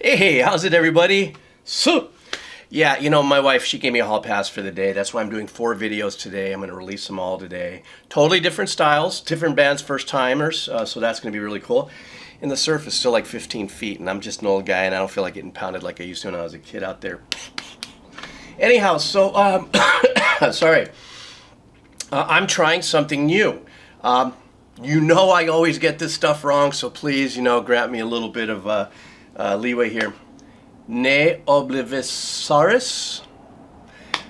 Hey, how's it everybody? So, yeah, you know, my wife, she gave me a hall pass for the day. That's why I'm doing 4 videos today. I'm going to release them all today. Totally different styles, different bands, first timers, so that's going to be really cool. And the surf is still like 15 feet, and I'm just an old guy, and I don't feel like getting pounded like I used to when I was a kid out there. Anyhow, so, sorry. I'm trying something new. You know I always get this stuff wrong, so please, grant me a little bit of leeway here. Ne Obliviscaris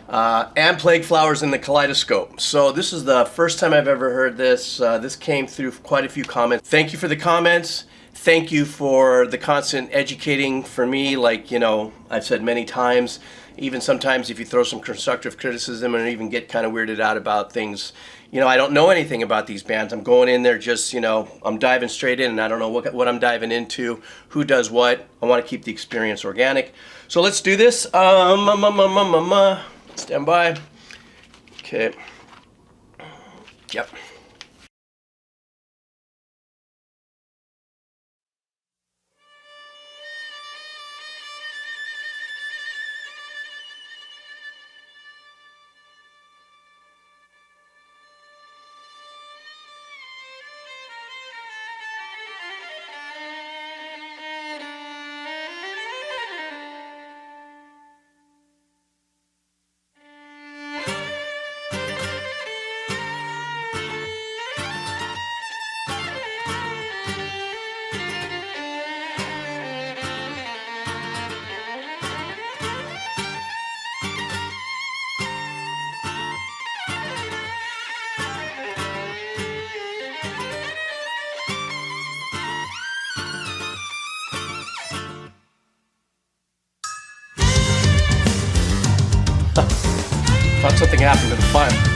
and Plague Flowers in the Kaleidoscope. So this is the first time I've ever heard this. This came through quite a few comments. Thank you for the comments. Thank you for the constant educating for me. Like, I've said many times, even sometimes if you throw some constructive criticism and even get kind of weirded out about things, I don't know anything about these bands. I'm going in there just, I'm diving straight in and I don't know what I'm diving into, who does what. I want to keep the experience organic. So let's do this. Stand by. Okay. Yep. Thought something happened to the file.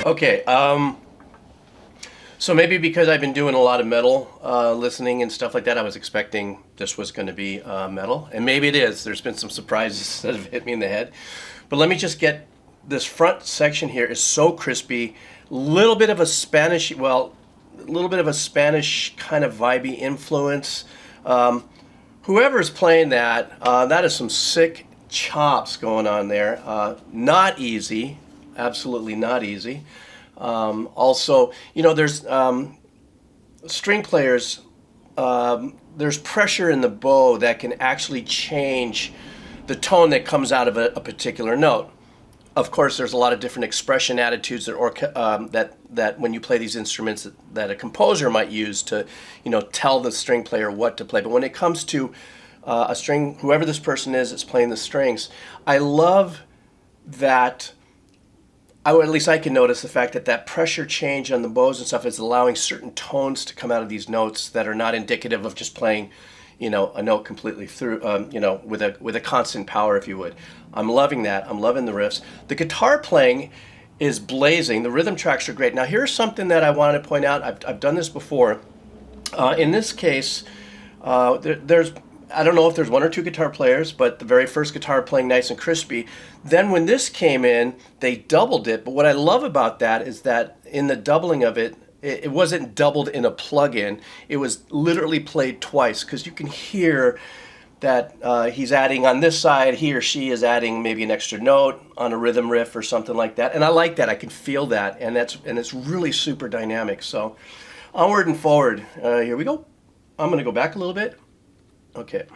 Okay, so maybe because I've been doing a lot of metal listening and stuff like that, I was expecting this was going to be metal, and maybe it is. There's been some surprises that have hit me in the head. But let me just get this front section here is so crispy, little bit of a Spanish kind of vibey influence. Whoever's playing that, that is some sick chops going on there. Not easy. Absolutely not easy. Also, there's string players, there's pressure in the bow that can actually change the tone that comes out of a particular note. Of course, there's a lot of different expression attitudes that when you play these instruments that a composer might use to, tell the string player what to play. But when it comes to a string, whoever this person is that's playing the strings, I love that. At least I can notice the fact that pressure change on the bows and stuff is allowing certain tones to come out of these notes that are not indicative of just playing, a note completely through, with a constant power, if you would. I'm loving that. I'm loving the riffs. The guitar playing is blazing. The rhythm tracks are great. Now here's something that I wanted to point out. I've done this before. In this case, there's I don't know if there's 1 or 2 guitar players, but the very first guitar playing nice and crispy. Then when this came in, they doubled it. But what I love about that is that in the doubling of it, it wasn't doubled in a plug-in. It was literally played twice, because you can hear that he's adding on this side, he or she is adding maybe an extra note on a rhythm riff or something like that. And I like that. I can feel that, and it's really super dynamic. So onward and forward. Here we go. I'm going to go back a little bit. Okay.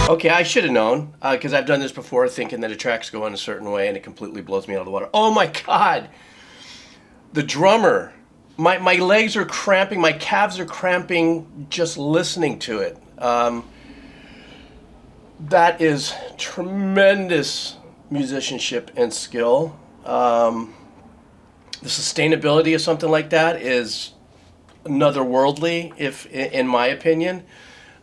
Okay, I should have known, because I've done this before, thinking that a track's going a certain way, and it completely blows me out of the water. Oh my God! The drummer. My legs are cramping, my calves are cramping just listening to it. That is tremendous musicianship and skill. The sustainability of something like that is otherworldly, if in my opinion.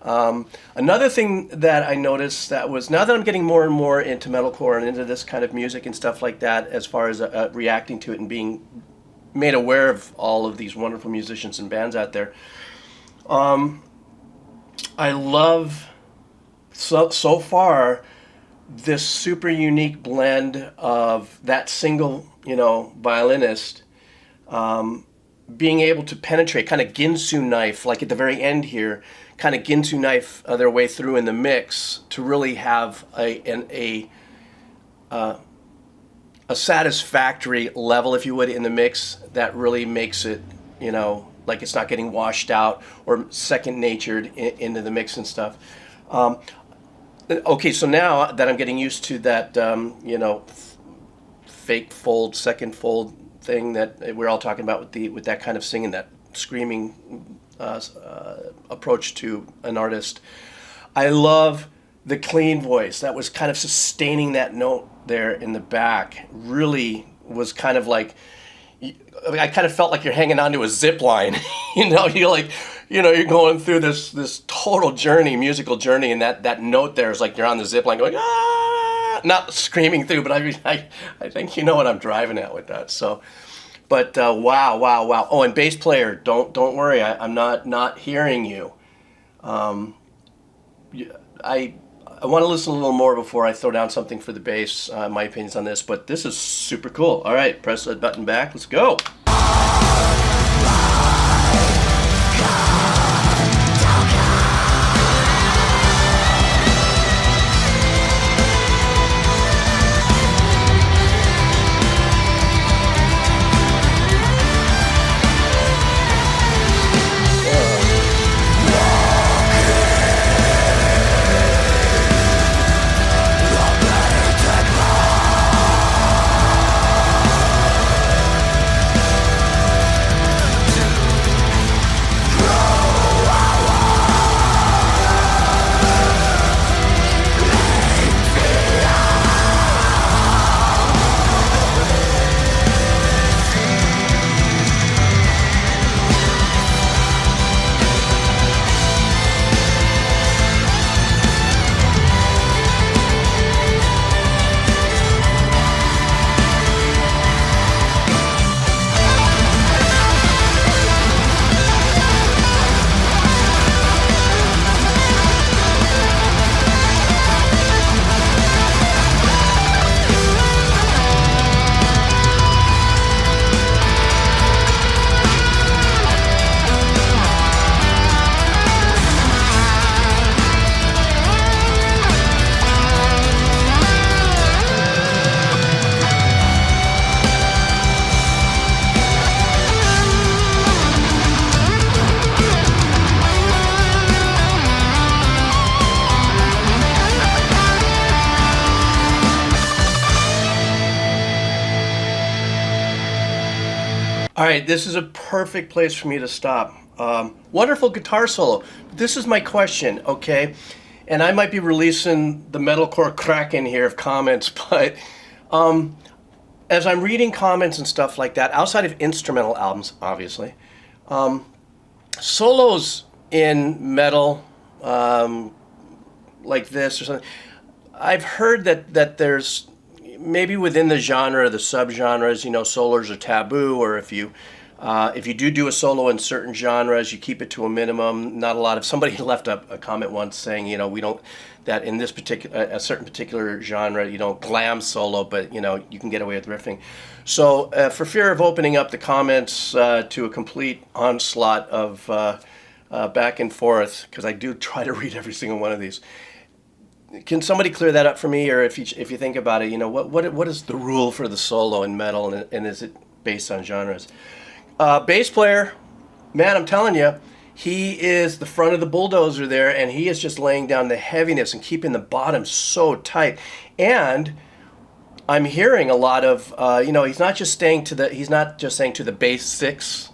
Another thing that I noticed that was, now that I'm getting more and more into metalcore and into this kind of music and stuff like that, as far as reacting to it and being made aware of all of these wonderful musicians and bands out there, I love so far this super unique blend of that single, violinist being able to penetrate, kind of Ginsu knife, like at the very end here, kind of Ginsu knife their way through in the mix to really have a satisfactory level, if you would, in the mix that really makes it, like it's not getting washed out or second natured into the mix and stuff. Okay, so now that I'm getting used to that, fake fold, second fold thing that we're all talking about with that kind of singing, that screaming approach to an artist, I love the clean voice that was kind of sustaining that note there in the back. Really was kind of like, I kind of felt like you're hanging onto a zip line. You're going through this total journey, musical journey, and that note there is like you're on the zip line going, ah, not screaming through, but I think you know what I'm driving at with that. So, but wow. Oh, and bass player, don't worry, I'm not hearing you. I want to listen a little more before I throw down something for the bass, my opinions on this, but this is super cool. All right, press that button back. Let's go. All right, this is a perfect place for me to stop. Wonderful guitar solo. This is my question, okay? And I might be releasing the metalcore kraken here of comments, but as I'm reading comments and stuff like that, outside of instrumental albums, obviously, solos in metal like this or something, I've heard that there's maybe within the genre, the subgenres, solos are taboo, or if you do a solo in certain genres, you keep it to a minimum. Not a lot of, somebody left up a comment once saying, we don't, that in this a certain particular genre, you don't glam solo, but you can get away with riffing. So for fear of opening up the comments to a complete onslaught of back and forth, because I do try to read every single one of these, can somebody clear that up for me? Or if you think about it, what is the rule for the solo in metal, and is it based on genres? Bass player, man, I'm telling you, He is the front of the bulldozer there, and he is just laying down the heaviness and keeping the bottom so tight. And I'm hearing a lot of, he's not just saying to the bass 6.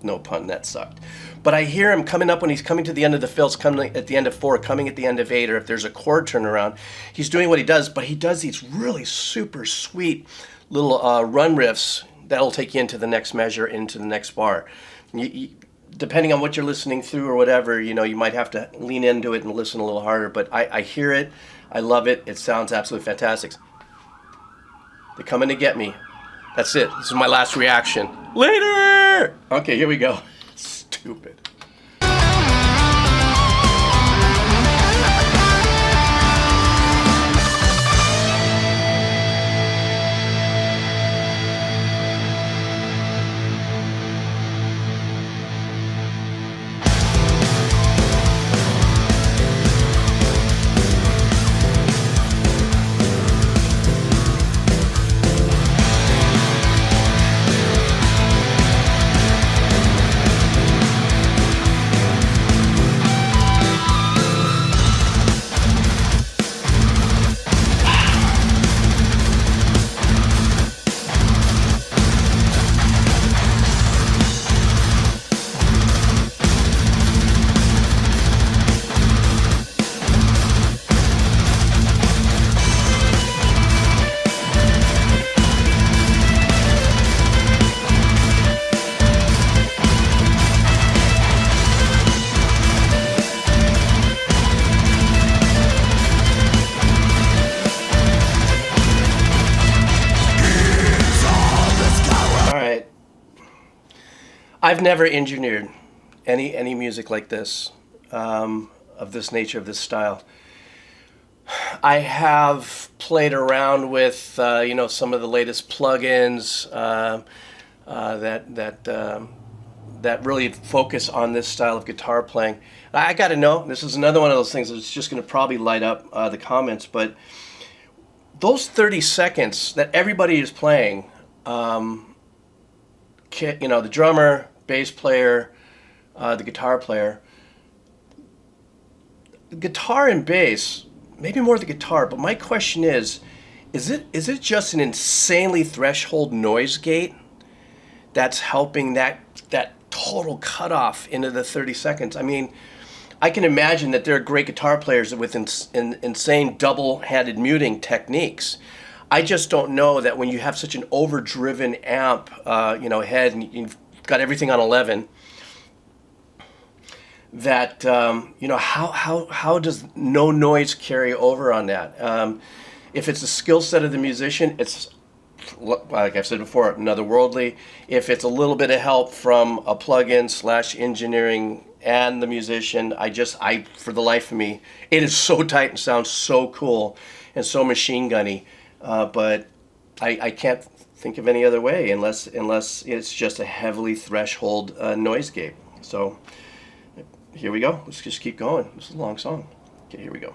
No pun, that sucked. But I hear him coming up when he's coming to the end of the fills, coming at the end of 4, coming at the end of 8, or if there's a chord turnaround, he's doing what he does, but he does these really super sweet little run riffs that'll take you into the next measure, into the next bar. Depending on what you're listening through or whatever, you might have to lean into it and listen a little harder, but I hear it, I love it, it sounds absolutely fantastic. They're coming to get me. That's it. This is my last reaction. Later! Okay, here we go. Stupid. I've never engineered any music like this, of this nature, of this style. I have played around with, some of the latest plugins that really focus on this style of guitar playing. I got to know, this is another one of those things that's just going to probably light up the comments, but those 30 seconds that everybody is playing, the drummer, bass player, the guitar player. Guitar and bass, maybe more the guitar, but my question is it just an insanely threshold noise gate that's helping that total cutoff into the 30 seconds? I mean, I can imagine that there are great guitar players with insane double-handed muting techniques. I just don't know that when you have such an overdriven amp, head, and you've got everything on 11, that how does no noise carry over on that? If it's a skill set of the musician, it's, like I've said before, otherworldly. If it's a little bit of help from a plugin / engineering and the musician, I for the life of me, it is so tight and sounds so cool and so machine gunny. But I can't think of any other way unless it's just a heavily threshold noise gate. So here we go. Let's just keep going. This is a long song. Okay, here we go.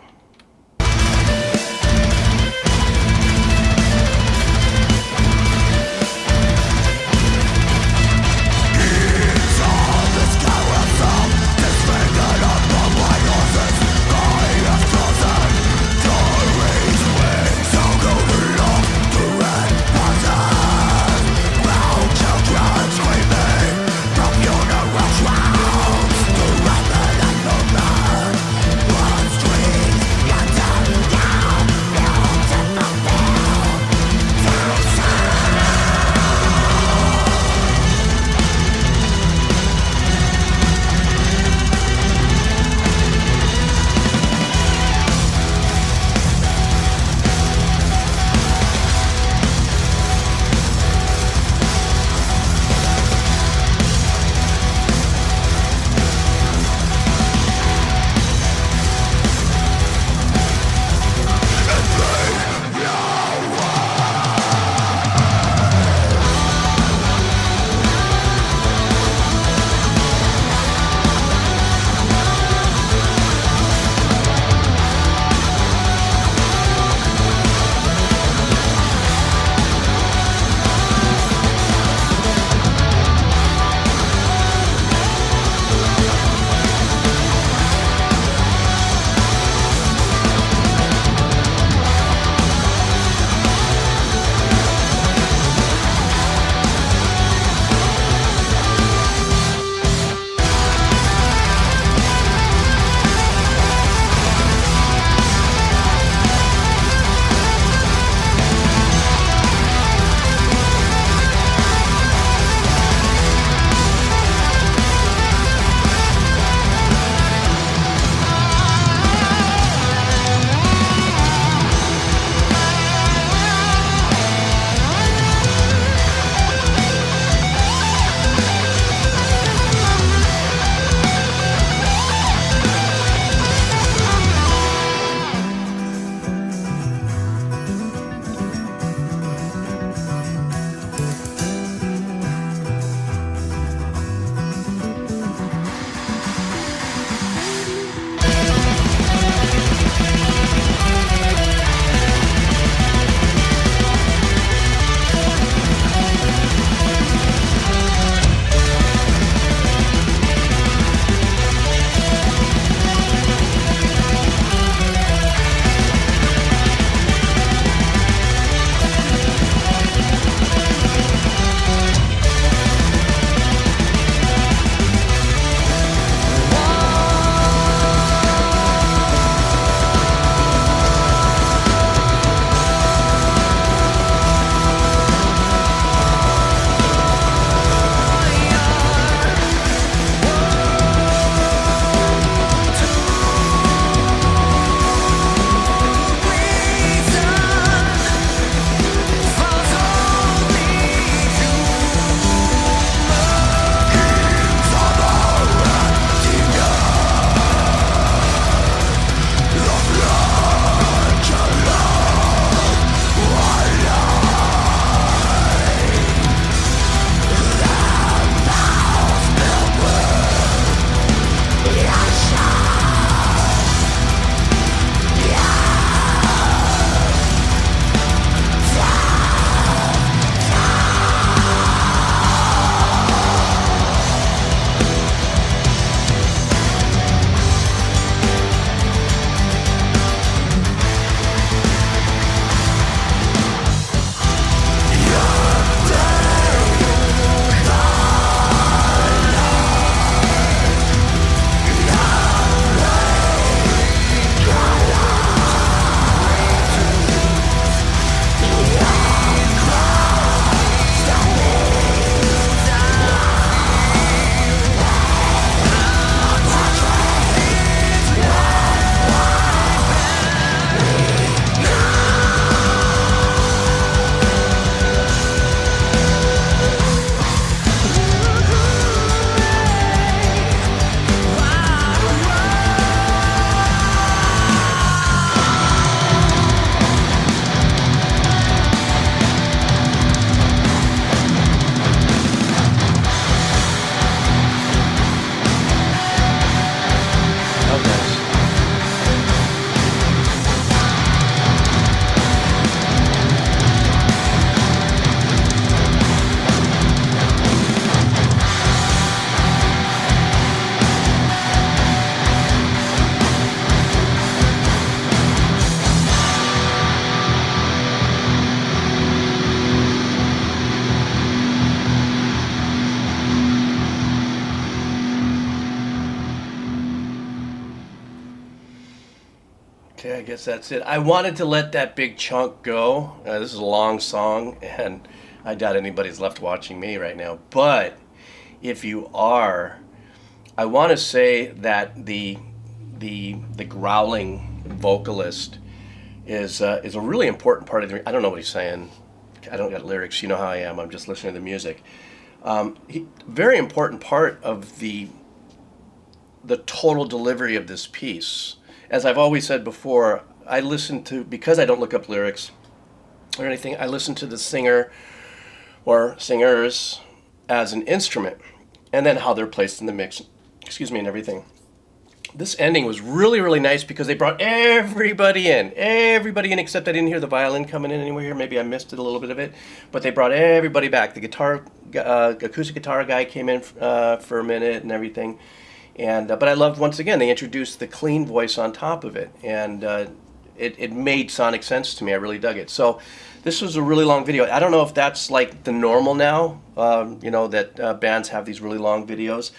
Okay, I guess that's it. I wanted to let that big chunk go. This is a long song, and I doubt anybody's left watching me right now. But if you are, I want to say that the growling vocalist is a really important part of the. I don't know what he's saying. I don't got lyrics. You know how I am. I'm just listening to the music. Very important part of the total delivery of this piece. As I've always said before, I listen to, because I don't look up lyrics or anything, I listen to the singer or singers as an instrument, and then how they're placed in the mix, and everything. This ending was really, really nice because they brought everybody in except I didn't hear the violin coming in anywhere here. Maybe I missed it, a little bit of it, but they brought everybody back. The guitar, acoustic guitar guy came in for a minute and everything. And but I loved, once again, they introduced the clean voice on top of it, and it made sonic sense to me. I really dug it. So this was a really long video. I don't know if that's like the normal now, that bands have these really long videos.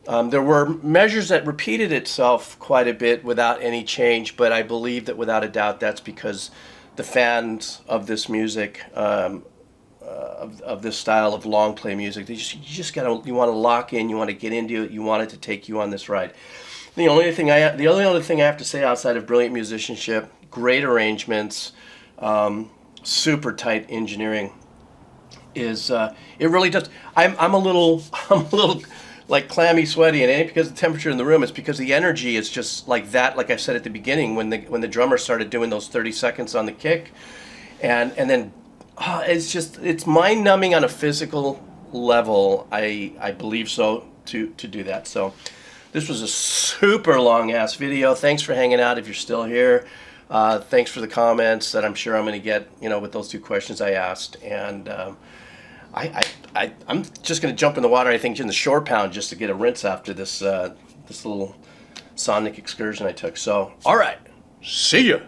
There were measures that repeated itself quite a bit without any change, but I believe that without a doubt that's because the fans of this music, of this style of long play music, you want to lock in, you want to get into it, you want it to take you on this ride. The only other thing I have to say, outside of brilliant musicianship, great arrangements, super tight engineering, is it really does. I'm a little like clammy, sweaty, and it ain't because of the temperature in the room. It's because the energy is just like that. Like I said at the beginning, when the drummer started doing those 30 seconds on the kick, and then it's mind numbing on a physical level. I believe so to do that. So this was a super long ass video. Thanks for hanging out if you're still here. Thanks for the comments that I'm sure I'm going to get, with those two questions I asked. And I'm just going to jump in the water, I think, in the shore pound, just to get a rinse after this little sonic excursion I took. So, all right, see ya.